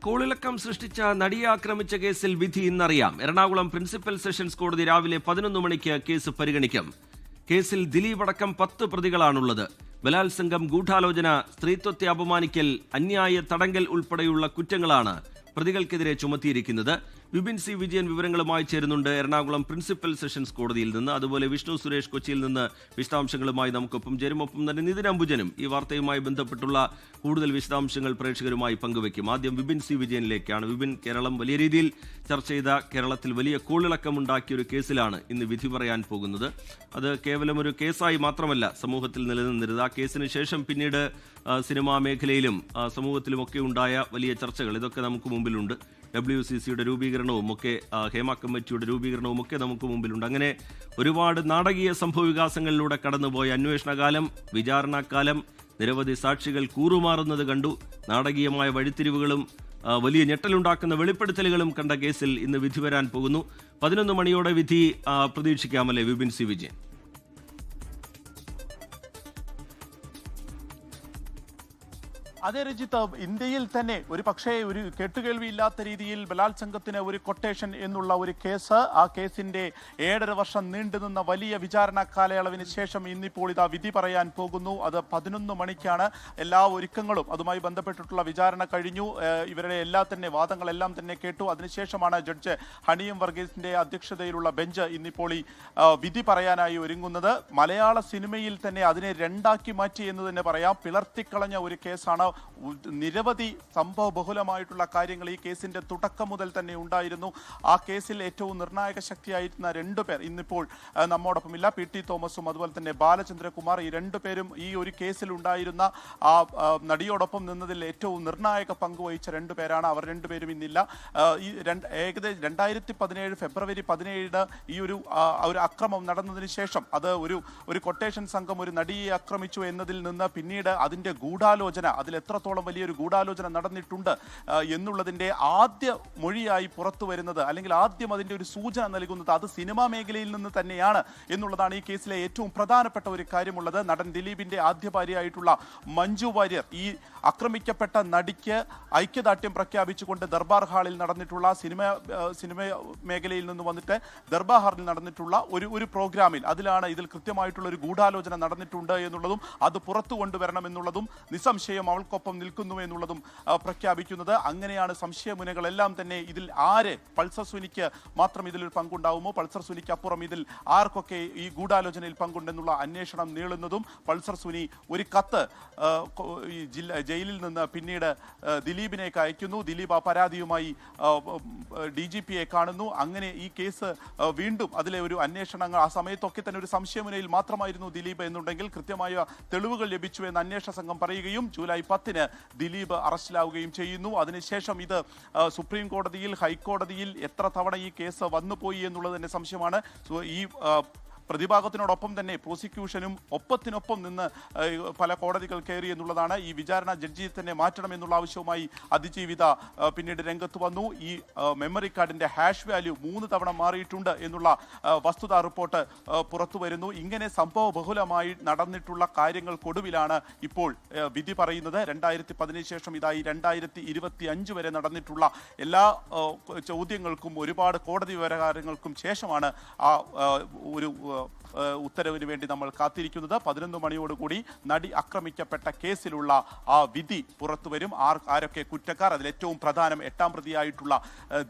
കോളിളക്കം സൃഷ്ടിച്ച നടിയെ ആക്രമിച്ച കേസിൽ വിധി ഇന്നറിയാം. എറണാകുളം പ്രിൻസിപ്പൽ സെഷൻസ് കോടതി രാവിലെ 11 മണിക്ക് കേസ് പരിഗണിക്കും. കേസിൽ ദിലീപ് അടക്കം 10 പ്രതികളാണുള്ളത്. ബലാത്സംഗം, ഗൂഢാലോചന, സ്ത്രീത്വത്തെ അപമാനിക്കൽ, അന്യായ തടങ്കൽ ഉൾപ്പെടെയുള്ള കുറ്റങ്ങളാണ് പ്രതികൾക്കെതിരെ ചുമത്തിയിരിക്കുന്നത്. വിപിൻ സി വിജയൻ വിവരങ്ങളുമായി ചേരുന്നുണ്ട് എറണാകുളം പ്രിൻസിപ്പൽ സെഷൻസ് കോടതിയിൽ നിന്ന്. അതുപോലെ വിഷ്ണു സുരേഷ് കൊച്ചിയിൽ നിന്ന് വിശദാംശങ്ങളുമായി നമുക്കൊപ്പം ചേരും. ഒപ്പം തന്നെ നിതിൻ അംബുജനും ഈ വാർത്തയുമായി ബന്ധപ്പെട്ടുള്ള കൂടുതൽ വിശദാംശങ്ങൾ പ്രേക്ഷകരുമായി പങ്കുവയ്ക്കും. ആദ്യം വിപിൻ സി വിജയനിലേക്കാണ്. വിപിൻ, കേരളം വലിയ രീതിയിൽ ചർച്ച ചെയ്ത, കേരളത്തിൽ വലിയ കോളിളക്കമുണ്ടാക്കിയ ഒരു കേസിലാണ് ഇന്ന് വിധി പറയാൻ പോകുന്നത്. അത് കേവലം ഒരു കേസായി മാത്രമല്ല സമൂഹത്തിൽ നിലനിന്നിരുന്നത്. ആ കേസിന് ശേഷം പിന്നീട് സിനിമാ മേഖലയിലും സമൂഹത്തിലുമൊക്കെ ഉണ്ടായ വലിയ ചർച്ചകൾ, ഇതൊക്കെ നമുക്ക് മുമ്പിലുണ്ട്. WCCയുടെ രൂപീകരണവും ഒക്കെ, ഹേമ കമ്മിറ്റിയുടെ രൂപീകരണവും ഒക്കെ നമുക്ക് മുമ്പിലുണ്ട്. അങ്ങനെ ഒരുപാട് നാടകീയ സംഭവവികാസങ്ങളിലൂടെ കടന്നുപോയ അന്വേഷണകാലം, വിചാരണക്കാലം, നിരവധി സാക്ഷികൾ കൂറുമാറുന്നത് കണ്ടു. നാടകീയമായ വഴിത്തിരിവുകളും വലിയ ഞെട്ടലുണ്ടാക്കുന്ന വെളിപ്പെടുത്തലുകളും കണ്ട കേസിൽ ഇന്ന് വിധി വരാൻ പോകുന്നു. 11 മണിയോടെ വിധി പ്രതീക്ഷിക്കാമല്ലേ വിപിൻ സി വിജയൻ? അതേ രഞ്ജിത്ത്, ഇന്ത്യയിൽ തന്നെ ഒരു പക്ഷേ ഒരു കേട്ടുകേൾവിയില്ലാത്ത രീതിയിൽ ബലാത്സംഗത്തിന് ഒരു കൊട്ടേഷൻ എന്നുള്ള ഒരു കേസ്, ആ കേസിന്റെ 7.5 വർഷം നീണ്ടുനിന്ന വലിയ വിചാരണ കാലയളവിന് ശേഷം ഇന്നിപ്പോൾ ഇതാ വിധി പറയാൻ പോകുന്നു. അത് 11 മണിക്കാണ്. എല്ലാ ഒരുക്കങ്ങളും അതുമായി ബന്ധപ്പെട്ടിട്ടുള്ള വിചാരണ കഴിഞ്ഞു. ഇവരുടെ വാദങ്ങളെല്ലാം തന്നെ കേട്ടു. അതിനുശേഷമാണ് ജഡ്ജ് ഹണിയം വർഗീസിന്റെ അധ്യക്ഷതയിലുള്ള ബെഞ്ച് ഇന്നിപ്പോൾ ഈ വിധി പറയാനായി ഒരുങ്ങുന്നത്. മലയാള സിനിമയിൽ തന്നെ അതിനെ രണ്ടാക്കി മാറ്റി എന്ന് തന്നെ പറയാം. പിളർത്തിക്കളഞ്ഞ ഒരു കേസാണ്. നിരവധി സംഭവ ബഹുലമായിട്ടുള്ള കാര്യങ്ങൾ ഈ കേസിന്റെ തുടക്കം മുതൽ തന്നെ ഉണ്ടായിരുന്നു. ആ കേസിൽ ഏറ്റവും നിർണായക ശക്തിയായിരുന്ന 2 പേർ ഇന്നിപ്പോൾ നമ്മോടൊപ്പമില്ല. PT തോമസും അതുപോലെ തന്നെ ബാലചന്ദ്രകുമാർ, ഈ 2 പേരും ഈ ഒരു കേസിൽ ഉണ്ടായിരുന്ന ആ നടിയോടൊപ്പം നിന്നതിൽ ഏറ്റവും നിർണായക പങ്കുവഹിച്ച 2 പേരാണ്. അവർ 2 പേരും ഇന്നില്ല. ഈ ഏകദേശം 2017 ഫെബ്രുവരി 17 ഈ ഒരു അക്രമം നടന്നതിന് ശേഷം അത് ഒരു കൊട്ടേഷൻ സംഘം ഒരു നടിയെ ആക്രമിച്ചു എന്നതിൽ നിന്ന് പിന്നീട് അതിന്റെ ഗൂഢാലോചന, അതിൽ എത്രത്തോളം വലിയൊരു ഗൂഢാലോചന നടന്നിട്ടുണ്ട് എന്നുള്ളതിന്റെ ആദ്യ മൊഴിയായി പുറത്തു വരുന്നത്, അല്ലെങ്കിൽ ആദ്യം അതിന്റെ ഒരു സൂചന നൽകുന്നത് അത് സിനിമാ മേഖലയിൽ നിന്ന് തന്നെയാണ് എന്നുള്ളതാണ് ഈ കേസിലെ ഏറ്റവും പ്രധാനപ്പെട്ട ഒരു കാര്യമുള്ളത്. നടൻ ദിലീപിന്റെ ആദ്യ ഭാര്യയായിട്ടുള്ള മഞ്ജു വാര്യർ ഈ ആക്രമിക്കപ്പെട്ട നടിക്ക് ഐക്യദാർഢ്യം പ്രഖ്യാപിച്ചുകൊണ്ട് ദർബാർ ഹാളിൽ നടന്നിട്ടുള്ള സിനിമ മേഖലയിൽ നിന്ന് വന്നിട്ട് ദർബാർ ഹാളിൽ നടന്നിട്ടുള്ള ഒരു പ്രോഗ്രാമിൽ ഇതിൽ കൃത്യമായിട്ടുള്ള ഒരു ഗൂഢാലോചന നടന്നിട്ടുണ്ട് എന്നുള്ളതും അത് പുറത്തു കൊണ്ടുവരണം എന്നുള്ളതും നിസ്സംശയം അവൾക്കൊപ്പം നിൽക്കുന്നു എന്നുള്ളതും പ്രഖ്യാപിക്കുന്നത്. അങ്ങനെയാണ് സംശയമുനകളെല്ലാം തന്നെ ഇതിൽ പൾസർ സുനിക്ക് മാത്രം ഇതിലൊരു പങ്കുണ്ടാവുമോ, പൾസർ സുനിക്ക് അപ്പുറം ഇതിൽ ആർക്കൊക്കെ ഈ ഗൂഢാലോചനയിൽ പങ്കുണ്ടെന്നുള്ള അന്വേഷണം നീളുന്നതും. പൾസർ സുനി ഒരു കത്ത് ജയിലിൽ നിന്ന് പിന്നീട് ദിലീപിനേക്ക് അയക്കുന്നു. ദിലീപ് ആ പരാതിയുമായി DGPയെ കാണുന്നു. അങ്ങനെ ഈ കേസ് വീണ്ടും അതിലെ ഒരു അന്വേഷണങ്ങൾ, ആ സമയത്തൊക്കെ തന്നെ ഒരു സംശയമുനയിൽ മാത്രമായിരുന്നു ദിലീപ് എന്നുണ്ടെങ്കിൽ കൃത്യമായ തെളിവുകൾ ലഭിച്ചു എന്ന് അന്വേഷണ സംഘം പറയുകയും ജൂലൈ 10 ദിലീപ് അറസ്റ്റിലാവുകയും ചെയ്യുന്നു. അതിനുശേഷം ഇത് സുപ്രീം കോടതിയിൽ, ഹൈക്കോടതിയിൽ എത്ര തവണ ഈ കേസ് വന്നുപോയി എന്നുള്ളത് തന്നെ സംശയമാണ്. ഈ പ്രതിഭാഗത്തിനോടൊപ്പം തന്നെ പ്രോസിക്യൂഷനും ഒപ്പത്തിനൊപ്പം നിന്ന് പല കോടതികൾ കയറി എന്നുള്ളതാണ്. ഈ വിചാരണ ജഡ്ജിയെ തന്നെ മാറ്റണം എന്നുള്ള ആവശ്യവുമായി അതിജീവിത പിന്നീട് രംഗത്ത് വന്നു. ഈ മെമ്മറി കാർഡിന്റെ ഹാഷ് വാല്യൂ 3 തവണ മാറിയിട്ടുണ്ട് എന്നുള്ള വസ്തുതാ റിപ്പോർട്ട് പുറത്തു വരുന്നു. ഇങ്ങനെ സംഭവ ബഹുലമായി നടന്നിട്ടുള്ള കാര്യങ്ങൾക്കൊടുവിലാണ് ഇപ്പോൾ വിധി പറയുന്നത്. 2010 ശേഷം ഇതായി 2025 വരെ നടന്നിട്ടുള്ള എല്ലാ ചോദ്യങ്ങൾക്കും ഒരുപാട് കോടതി വ്യവഹാരങ്ങൾക്കും ശേഷമാണ് ആ ഒരു ഉത്തരവിന് വേണ്ടി നമ്മൾ കാത്തിരിക്കുന്നത്. 11 മണിയോടുകൂടി നടി ആക്രമിക്കപ്പെട്ട കേസിലുള്ള ആ വിധി പുറത്തുവരും. ആരൊക്കെ കുറ്റക്കാർ, അതിൽ ഏറ്റവും പ്രധാനം 8ാം പ്രതിയായിട്ടുള്ള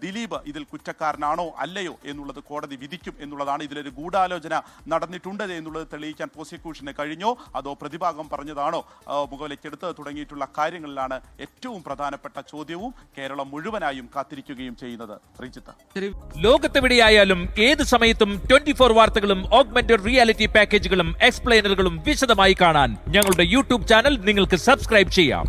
ദിലീപ് ഇതിൽ കുറ്റക്കാരനാണോ അല്ലയോ എന്നുള്ളത് കോടതി വിധിക്കും എന്നുള്ളതാണ്. ഇതിലൊരു ഗൂഢാലോചന നടന്നിട്ടുണ്ട് എന്നുള്ളത് തെളിയിക്കാൻ പ്രോസിക്യൂഷന് കഴിഞ്ഞോ അതോ പ്രതിഭാഗം പറഞ്ഞതാണോ മുഖവിലക്കെടുത്ത് തുടങ്ങിയിട്ടുള്ള കാര്യങ്ങളിലാണ് ഏറ്റവും പ്രധാനപ്പെട്ട ചോദ്യവും കേരളം മുഴുവനായും കാത്തിരിക്കുകയും ചെയ്യുന്നത്. ലോകത്തെവിടെയായാലും ഏത് സമയത്തും 24 വാർത്തകളും ഓഗ്മെന്റഡ് റിയാലിറ്റി പാക്കേജുകളും എക്സ്പ്ലെയിനറുകളും വിശദമായി കാണാൻ ഞങ്ങളുടെ YouTube ചാനൽ നിങ്ങൾക്ക് സബ്സ്ക്രൈബ് ചെയ്യാം.